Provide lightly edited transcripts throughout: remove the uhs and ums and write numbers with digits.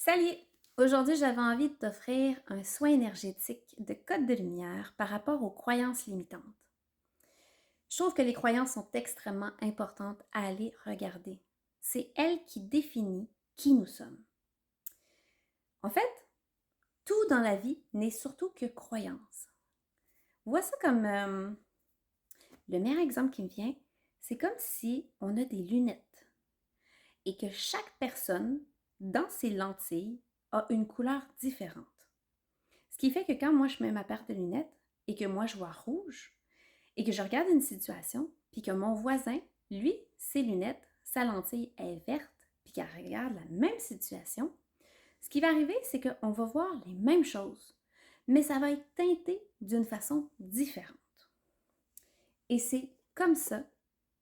Salut! Aujourd'hui, j'avais envie de t'offrir un soin énergétique de code de lumière par rapport aux croyances limitantes. Je trouve que les croyances sont extrêmement importantes à aller regarder. C'est elles qui définissent qui nous sommes. En fait, tout dans la vie n'est surtout que croyance. Vois ça comme le meilleur exemple qui me vient, c'est comme si on a des lunettes et que chaque personne, dans ses lentilles, a une couleur différente. Ce qui fait que quand moi je mets ma paire de lunettes et que moi je vois rouge et que je regarde une situation, puis que mon voisin, lui, ses lunettes, sa lentille est verte, puis qu'elle regarde la même situation, ce qui va arriver, c'est qu'on va voir les mêmes choses, mais ça va être teinté d'une façon différente. Et c'est comme ça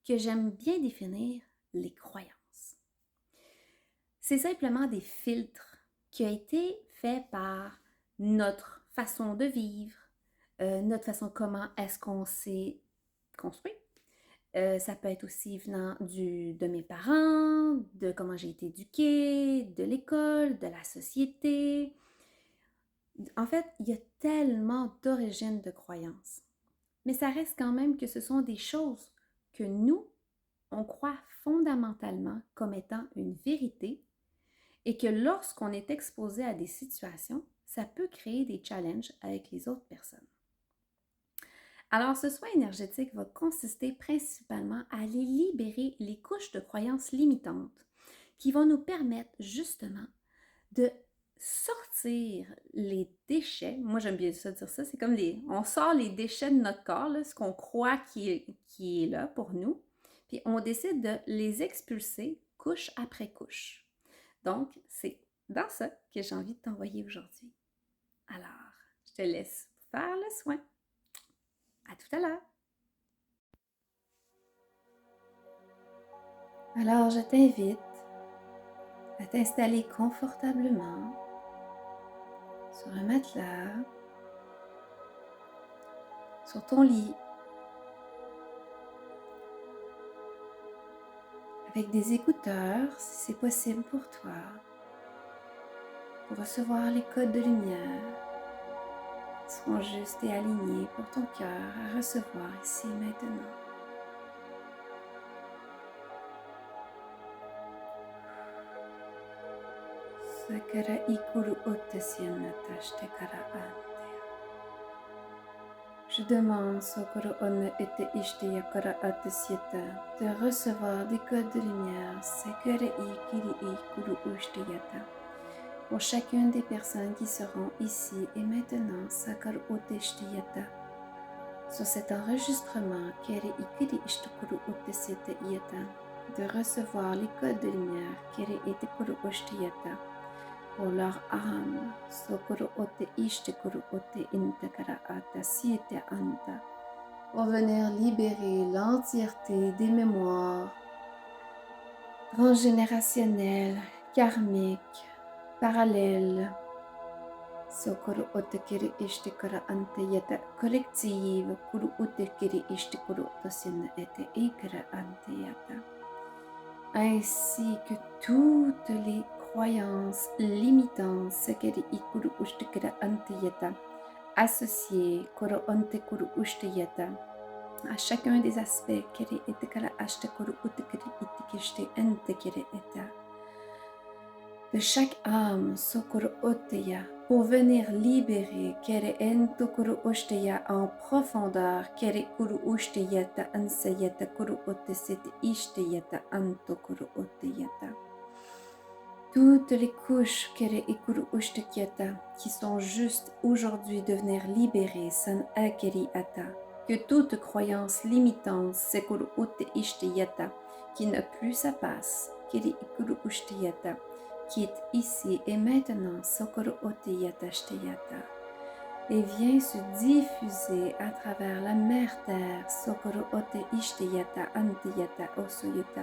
que j'aime bien définir les croyances. C'est simplement des filtres qui ont été faits par notre façon de vivre, notre façon comment est-ce qu'on s'est construit. Ça peut être aussi venant de mes parents, de comment j'ai été éduquée, de l'école, de la société. En fait, il y a tellement d'origines de croyances. Mais ça reste quand même que ce sont des choses que nous, on croit fondamentalement comme étant une vérité et que lorsqu'on est exposé à des situations, ça peut créer des challenges avec les autres personnes. Alors, ce soin énergétique va consister principalement à aller libérer les couches de croyances limitantes qui vont nous permettre justement de sortir les déchets. Moi, j'aime bien ça dire ça. C'est comme on sort les déchets de notre corps, là, ce qu'on croit qui est là pour nous, puis on décide de les expulser couche après couche. Donc, c'est dans ça que j'ai envie de t'envoyer aujourd'hui. Alors, je te laisse faire le soin. À tout à l'heure. Alors, je t'invite à t'installer confortablement sur un matelas, sur ton lit, avec des écouteurs si c'est possible pour toi, pour recevoir les codes de lumière qui seront justes et alignés pour ton cœur à recevoir ici et maintenant. Sakara ikuru ottesianata shtekara ante. Je demande Sokoro Onne Ete Ishteyakara Atesieta de recevoir des codes de lumière Sekere Ikiri Ikuru Ushteyata pour chacune des personnes qui seront ici et maintenant Sakar Oteshteyata. Sur cet enregistrement, Kere Ikiri Ishtukuru Otesieta Ieta, de recevoir les codes de lumière Kere Etekuru Ushteyata pour leur âme, Sokoro Ote Ishtekuru Ote Intakara Ata Siete Anta, pour venir libérer l'entièreté des mémoires transgénérationnelles, karmiques, parallèles, Sokoro Ote Kiri Ishtekara Anta Yata collective, Kuru Ote Kiri Ishtekuru Tosina Ete Ikara Anta Yata, ainsi que toutes les croyances limitantes Sekeri Ikuru Ushtekara Antayata associées Koro Ante Kuru Ushteyata à chacun des aspects Keri Etekara Ashtekuru Utekeri Itekishte Entekere Eta de chaque âme Sokoro Oteya pour venir libérer Kere Entokuru Ushteya en profondeur Kere Kuru Ushteyata Ansayata Kuru Otesete Ishteyata Antokuru Oteyata. Toutes les couches Kere Ikuru Ushtekiyata qui sont juste aujourd'hui de venir libérer San Akeri Ata, que toute croyance limitante Sekuru Ute Ishteyata qui n'a plus sa place, Kere Ikuru Ushteyata, qui est ici et maintenant Sokuru Oteyata Shteyata, et vient se diffuser à travers la mer terre Sokuru Ote Ishteyata Anteyata Osoyata,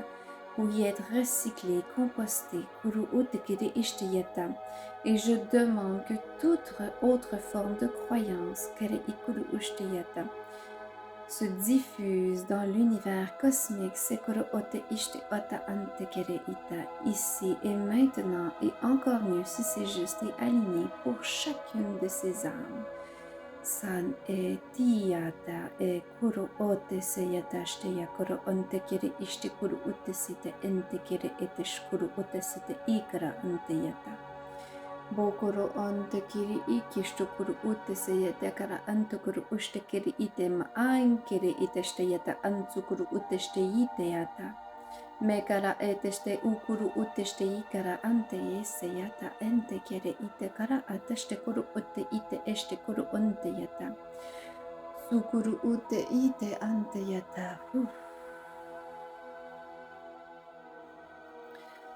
pour y être recyclé, composté, Kuru Utekere Ishteyata, et je demande que toute autre forme de croyance, Kere Ikuru Ushteyata, se diffuse dans l'univers cosmique Sekoro Ote Ishte Ota Ante Kere Ita, ici et maintenant, et encore mieux si c'est juste et aligné pour chacune de ces âmes. San e tiyata e kuro ote seyata shteya kuro onte kere ishte kuru ute site ente kere ete shkuru ute site ikara ante yata. Bokoro onte kiri ikishtu kuru ute seyata kara antu kuru ushte kiri ite ma ain kere ite shteyata antu kuru ute shteyite yata. Mekara eteste ukuru uteste ikara ante yata ente kere ite kara ateste kuru ute ite este kuru onte yata. Sukuru ute ite ante yata.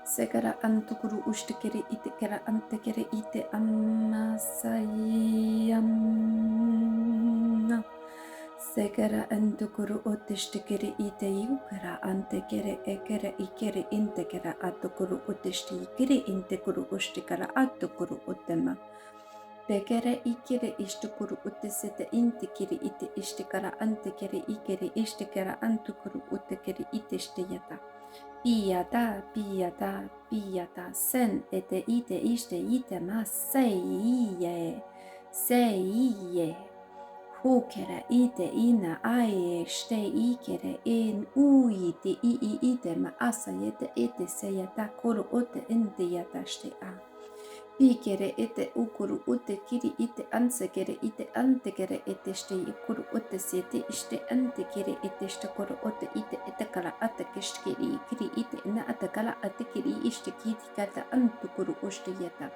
Sekara antukuru uste kere ite kara ante kere ite amasayam. Sekara antukuru uteste kere ite yukara ante kere ekere ikere inte kera atukuru uteste ikere inte kuru uste kara atukuru utema. Pekere ikere ishtukuru utesete inte kere ite ishtekara ante kere ikere ishtekara antukuru ute kere ite shteyata. Piyata, piyata, piyata, sen ete ite ishte ite ma seiye, seiye. Hukere ite ina aye shte ikere en uite ite ma asayete ete seyata koro ote ente yata shte a. Pikere ete ukuru ute kiri ite ansekere ite antekere ete shte ukuru ute sete ishte antekere ete shte koro ote ite etakala atakeshkiri kiri ite na atakala atekiri ishte kiti kata antukuru ushte yata.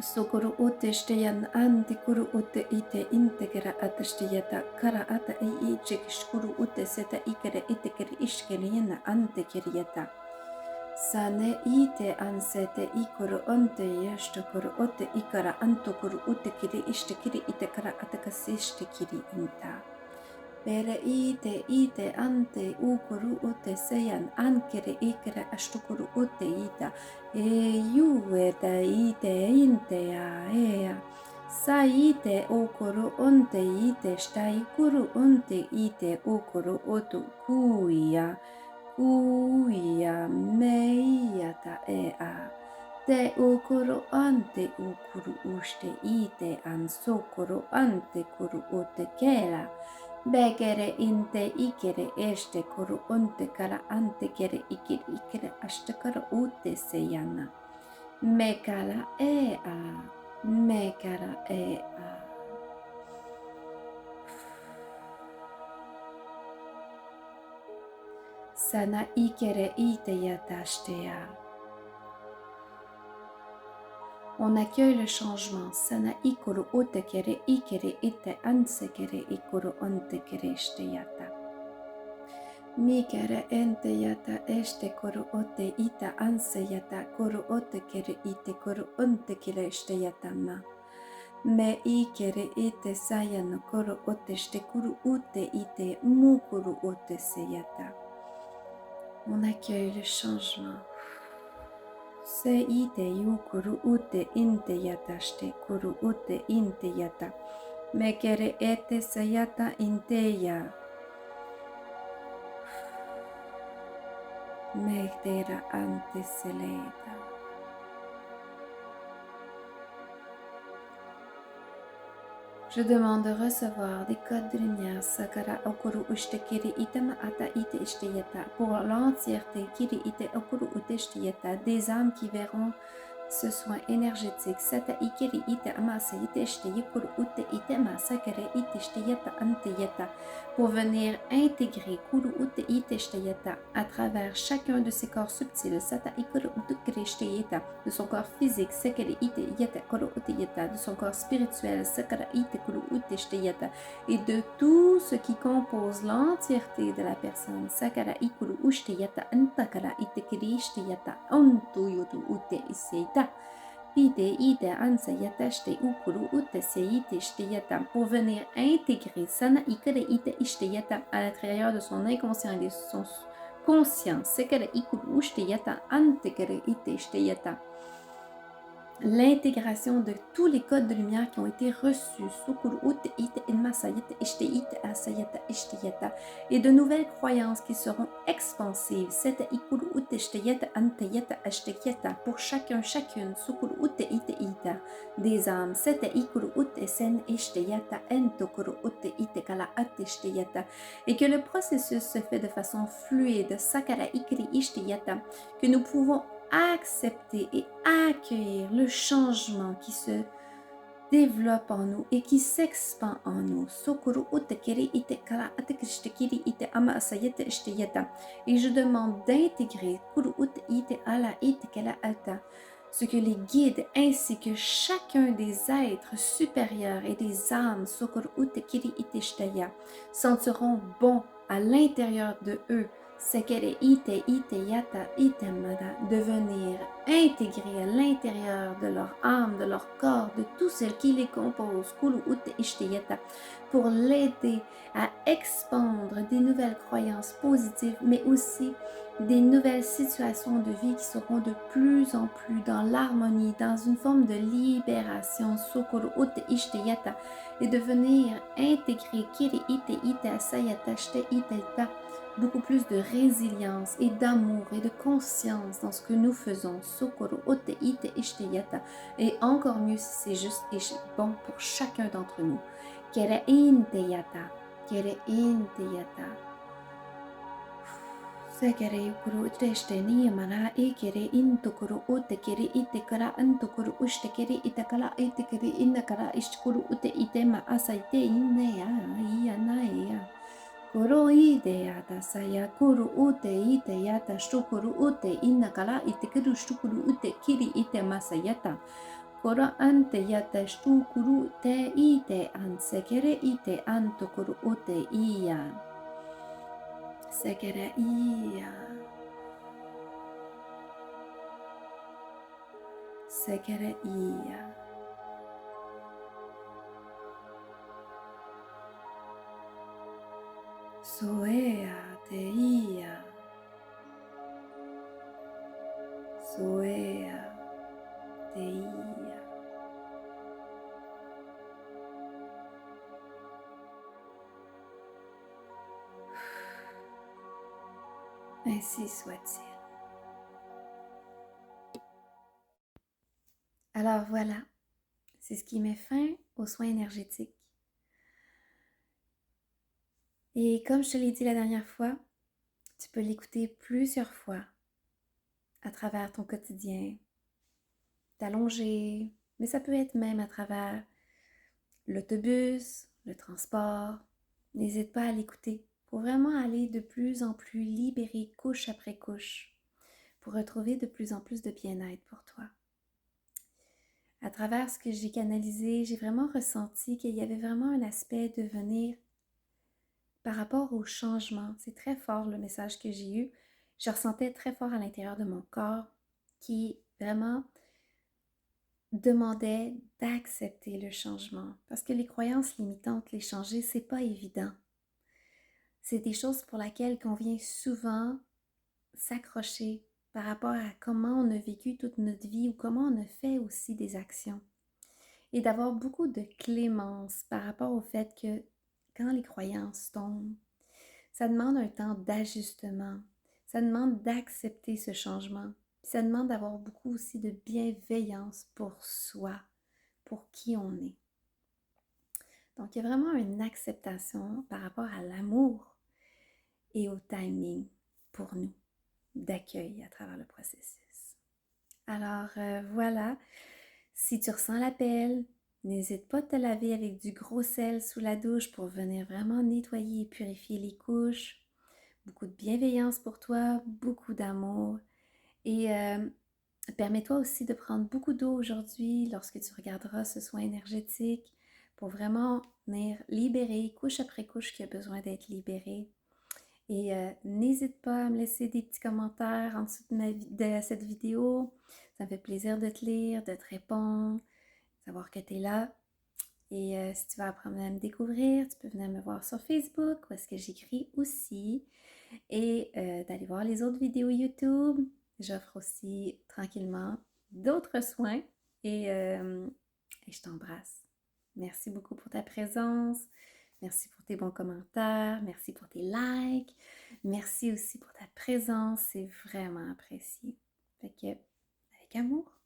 Sukuru ute shteyan antikuru ute ite intekera atashteyata kara ata ei chekishkuru ute seta ikere itekere ishkere yana antekere yata. Sane ite ansete ikuru onte yashtukuru ote ikara antukuru ute kiri ishte kiri ite kara atakasishte kiri inta. Pere ite ante ukuru ute seyan ankere ikere ashtukuru ute ita. Yueta ite inte ya ea. Sa ite ukuru onte ite shta ikuru onte ite ukuru otu kuya. Uya meiyata ea. Te ukuru ante ukuru ushte ite ansukuru ante kuru ute kera. Bekere inte ikere este kuru onte kara ante kere ikere ashte kara ute seyana. Mekara ea. Mekara ea. Sana ikere ite yatashtea. On accueille le changement. Sana ikuru ote kere ikere ite anse kere ikuru onte kere shteyata. Mikere ente yata este kuru ote ita anse yata kuru ote kere ite kuru onte kere shteyata ma. Me ikere ite sayano kuru ote shte kuru ute ite mukuru ote seyata. On accueille le changement. Se ite yukuru ute inte yata shte kuru ute inte yata. Mekere ete sayata inteya. Mektera ante seleta. Je demande de recevoir des codes de lumière Sakara Okuru Ushtekiri Itama Ata Ite Ishteyata pour l'entièreté Kiri Ite Okuru Uteshteyata, des âmes qui verront ce soin énergétique. Sata Ikiri Ite Amasa Ite Ishteyikuru Ute Ite Masakare Ite Ishteyata Anteyata pour venir intégrer Kuru Ute Ite Ishteyata à travers chacun de ses corps subtils. Sata Ikuru Utukiri Ishteyata de son corps physique, Sakare Ite Yata Kuru Ute Yata de son corps spirituel, Sakara Ite et de tout ce qui compose l'entièreté de la personne. Sakara ikuru ushteyata antakara itekiri ishteyata antuyutu ute iseita. Pite ite ansayata shte ukuru ute seite ishteyata pour venir intégrer sana ikere ite ishteyata à l'intérieur de son inconscient et de son conscient. Sakara ikuru ushteyata antekere ite ishteyata. l'intégration de tous les codes de lumière qui ont été reçus, et de nouvelles croyances qui seront expansives, pour chacun, chacune, des âmes, et que le processus se fait de façon fluide, que nous pouvons accepter et accueillir le changement qui se développe en nous et qui s'expand en nous. Et je demande d'intégrer ce que les guides ainsi que chacun des êtres supérieurs et des âmes sentiront bon à l'intérieur de eux de venir intégrer à l'intérieur de leur âme, de leur corps, de tout ce qui les compose, pour l'aider à expandre des nouvelles croyances positives, mais aussi des nouvelles situations de vie qui seront de plus en plus dans l'harmonie, dans une forme de libération, et de venir intégrer beaucoup plus de résilience et d'amour et de conscience dans ce que nous faisons. Et encore mieux si c'est juste et bon pour chacun d'entre nous. Sekere ukuru uteste ni mana ekere intukuru utekere itekara antukuru ustekere itakala itekere inakara ishkuru ute itema asaite inea ianaea. Koro ideyata saya kuru ute iteyata shukuru ute inakala itekuru shukuru ute kiri ite masayata. Koro ante yata shukuru te ite ansekere ite antukuru ute iya. Sekere iya. Sekere iya. Soea te ia. Soea te ia. Ainsi soit-il. Alors voilà, c'est ce qui met fin aux soins énergétiques. Et comme je te l'ai dit la dernière fois, tu peux l'écouter plusieurs fois à travers ton quotidien, t'allonger, mais ça peut être même à travers l'autobus, le transport. N'hésite pas à l'écouter pour vraiment aller de plus en plus libéré couche après couche, pour retrouver de plus en plus de bien-être pour toi. À travers ce que j'ai canalisé, j'ai vraiment ressenti qu'il y avait vraiment un aspect de venir par rapport au changement. C'est très fort le message que j'ai eu. Je ressentais très fort à l'intérieur de mon corps qui vraiment demandait d'accepter le changement. Parce que les croyances limitantes, les changer, c'est pas évident. C'est des choses pour lesquelles on vient souvent s'accrocher par rapport à comment on a vécu toute notre vie ou comment on a fait aussi des actions. Et d'avoir beaucoup de clémence par rapport au fait que quand les croyances tombent, ça demande un temps d'ajustement, ça demande d'accepter ce changement, puis ça demande d'avoir beaucoup aussi de bienveillance pour soi, pour qui on est. Donc, il y a vraiment une acceptation par rapport à l'amour et au timing pour nous d'accueil à travers le processus. Alors, voilà, si tu ressens l'appel, n'hésite pas à te laver avec du gros sel sous la douche pour venir vraiment nettoyer et purifier les couches. Beaucoup de bienveillance pour toi, beaucoup d'amour. Et permets-toi aussi de prendre beaucoup d'eau aujourd'hui lorsque tu regarderas ce soin énergétique pour vraiment venir libérer couche après couche qui a besoin d'être libérée. Et n'hésite pas à me laisser des petits commentaires en dessous de cette vidéo. Ça me fait plaisir de te lire, de te répondre, savoir que tu es là. Et si tu veux apprendre à me découvrir, tu peux venir me voir sur Facebook où est-ce que j'écris aussi. Et d'aller voir les autres vidéos YouTube. J'offre aussi tranquillement d'autres soins et je t'embrasse. Merci beaucoup pour ta présence. Merci pour tes bons commentaires. Merci pour tes likes. Merci aussi pour ta présence. C'est vraiment apprécié. Fait que, avec amour.